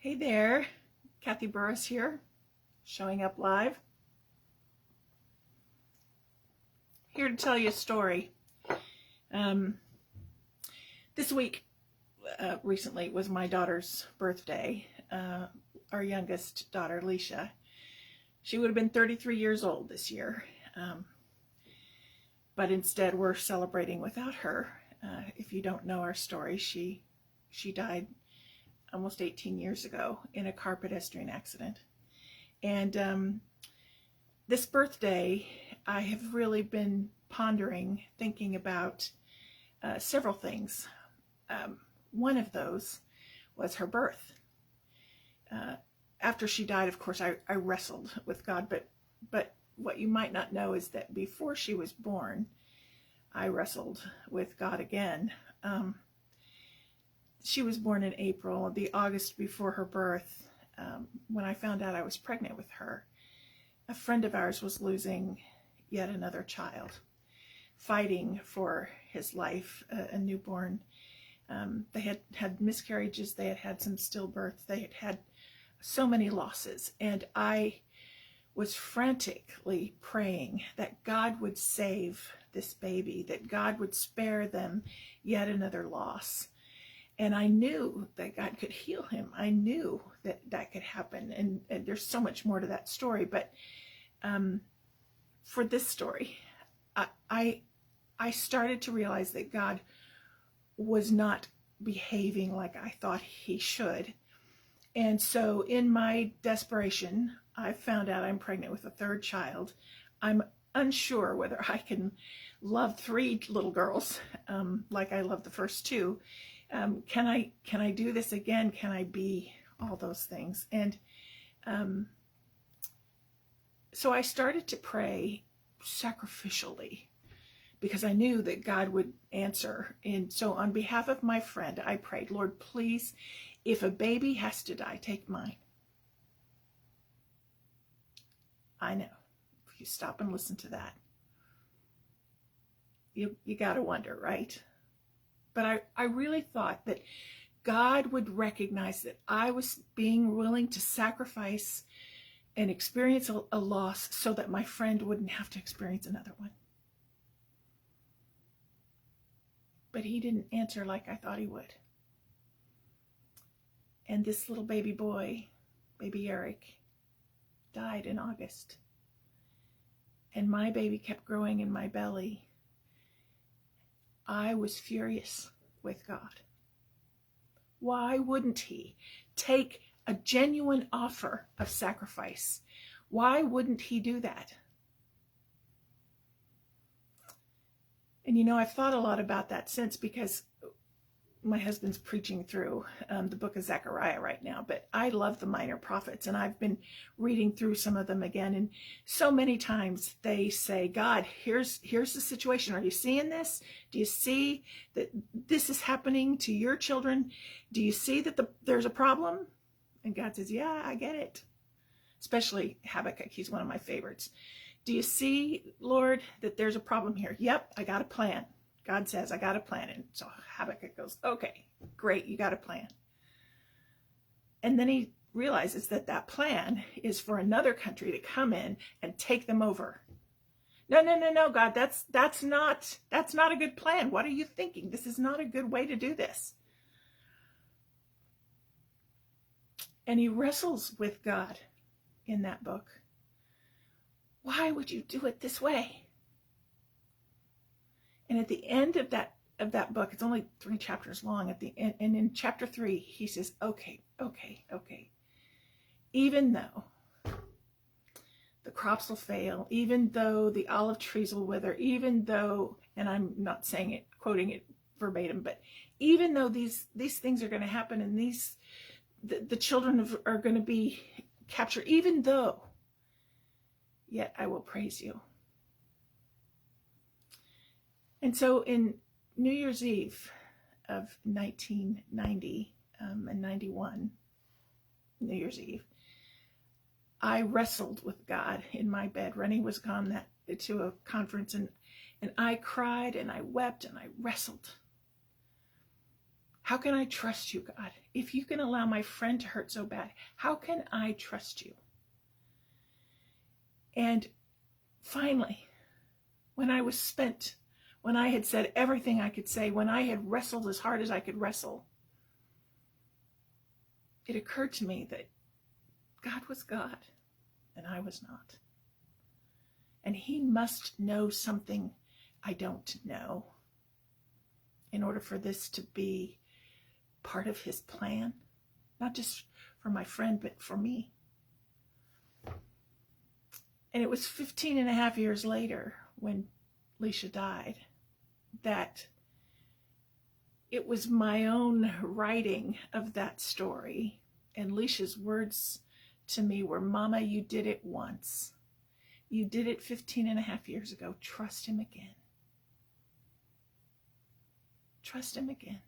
Hey there, Kathy Burris here, showing up live. Here to tell you a story. This week, recently, was my daughter's birthday. Our youngest daughter, Leisha. She would have been 33 years old this year, but instead we're celebrating without her. If you don't know our story, she died almost 18 years ago in a car pedestrian accident. And this birthday, I have really been pondering, thinking about several things. One of those was her birth. After she died, of course, I wrestled with God, but what you might not know is that before she was born, I wrestled with God again. She was born in April, the August before her birth. When I found out I was pregnant with her, a friend of ours was losing yet another child, fighting for his life, a newborn. They had had miscarriages, they had had some stillbirths, they had had so many losses, and I was frantically praying that God would save this baby, that God would spare them yet another loss. And I knew that God could heal him. I knew that that could happen. And there's so much more to that story. But for this story, I started to realize that God was not behaving like I thought he should. And so in my desperation, I found out I'm pregnant with a third child. I'm unsure whether I can love three little girls like I loved the first two. Can I do this again? Can I be all those things? And so I started to pray sacrificially because I knew that God would answer. And so on behalf of my friend, I prayed, Lord, please, if a baby has to die, take mine. I know. If you stop and listen to that, you got to wonder, right? But I really thought that God would recognize that I was being willing to sacrifice and experience a loss so that my friend wouldn't have to experience another one. But he didn't answer like I thought he would. And this little baby boy, baby Eric, died in August. And my baby kept growing in my belly. I was furious with God. Why wouldn't he take a genuine offer of sacrifice? Why wouldn't he do that? And you know, I've thought a lot about that since, because my husband's preaching through the book of Zechariah right now, but I love the minor prophets, and I've been reading through some of them again, and so many times they say, God, here's the situation. Are you seeing this? Do you see that this is happening to your children? Do you see that there's a problem? And God says, yeah, I get it. Especially Habakkuk, he's one of my favorites. Do you see, Lord, that there's a problem here? Yep, I got a plan. God says, I got a plan. And so Habakkuk goes, okay, great, you got a plan. And then he realizes that that plan is for another country to come in and take them over. No, God, that's not a good plan. What are you thinking? This is not a good way to do this. And he wrestles with God in that book. Why would you do it this way? And at the end of that book, it's only 3 chapters long at the end, and in chapter 3, he says, okay. Even though the crops will fail, even though the olive trees will wither, even though, and I'm not saying it, quoting it verbatim, but even though these things are going to happen, and the children are going to be captured, even though, yet I will praise you. And so in New Year's Eve of 1990 and 91, New Year's Eve, I wrestled with God in my bed. Rennie was gone to a conference, and I cried and I wept and I wrestled. How can I trust you, God? If you can allow my friend to hurt so bad, how can I trust you? And finally, when I was spent, when I had said everything I could say, when I had wrestled as hard as I could wrestle, it occurred to me that God was God and I was not. And he must know something I don't know in order for this to be part of his plan, not just for my friend, but for me. And it was 15 and a half years later when Leisha died that it was my own writing of that story. And Leisha's words to me were, Mama, you did it once. You did it 15 and a half years ago. Trust him again. Trust him again.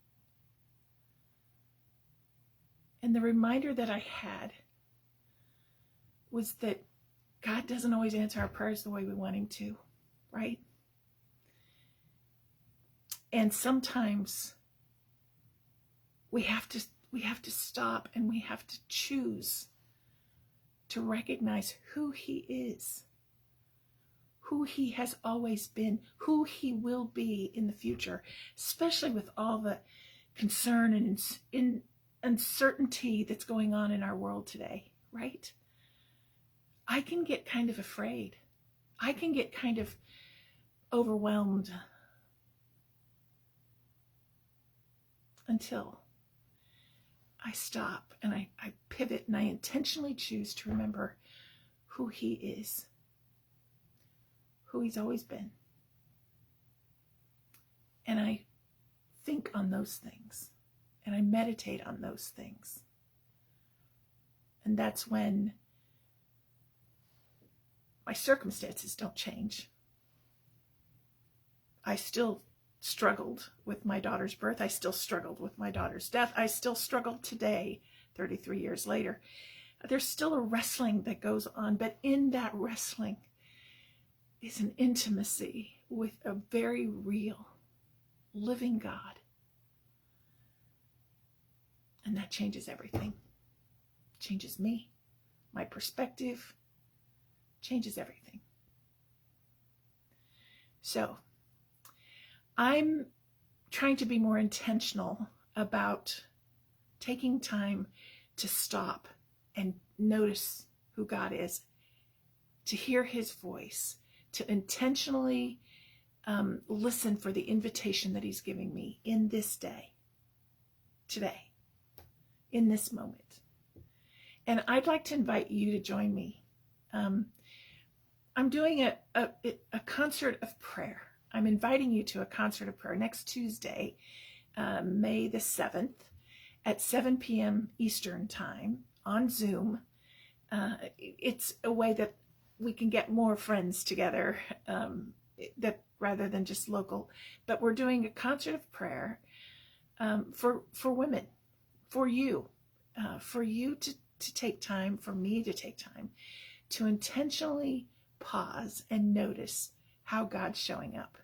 And the reminder that I had was that God doesn't always answer our prayers the way we want him to, right? And sometimes we have to stop and we have to choose to recognize who he is, who he has always been, who he will be in the future, especially with all the concern and uncertainty that's going on in our world today, right? I can get kind of afraid. I can get kind of overwhelmed until I stop and I pivot and I intentionally choose to remember who he is, who he's always been. And I think on those things and I meditate on those things. And that's when my circumstances don't change. I still struggled with my daughter's birth. I still struggled with my daughter's death. I still struggle today, 33 years later. There's still a wrestling that goes on, but in that wrestling is an intimacy with a very real, living God. And that changes everything. Changes me, my perspective, changes everything. So I'm trying to be more intentional about taking time to stop and notice who God is, to hear his voice, to intentionally listen for the invitation that he's giving me in this day, today, in this moment. And I'd like to invite you to join me. I'm doing a concert of prayer. I'm inviting you to a concert of prayer next Tuesday, May the 7th at 7 p.m. Eastern Time on Zoom. It's a way that we can get more friends together that rather than just local. But we're doing a concert of prayer for women, for you to take time, for me to take time to intentionally pause and notice how God's showing up,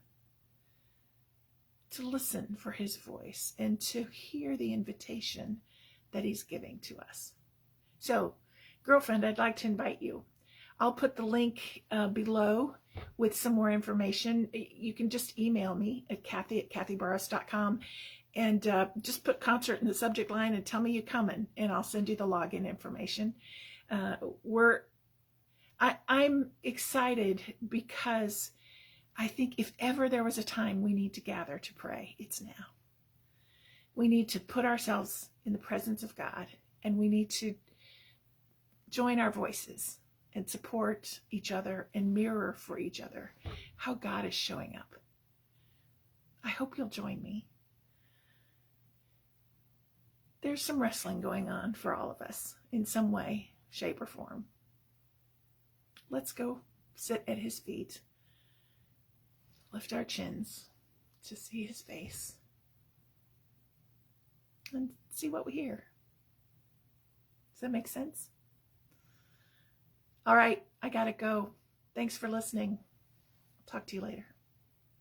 to listen for his voice and to hear the invitation that he's giving to us. So, girlfriend, I'd like to invite you. I'll put the link below with some more information. You can just email me at Kathy@kathyburruss.com and just put concert in the subject line and tell me you're coming, and I'll send you the login information. I'm excited because I think if ever there was a time we need to gather to pray, it's now. We need to put ourselves in the presence of God, and we need to join our voices and support each other and mirror for each other how God is showing up. I hope you'll join me. There's some wrestling going on for all of us in some way, shape, or form. Let's go sit at his feet, lift our chins to see his face, and see what we hear. Does that make sense? All right, I gotta go. Thanks for listening. Talk to you later.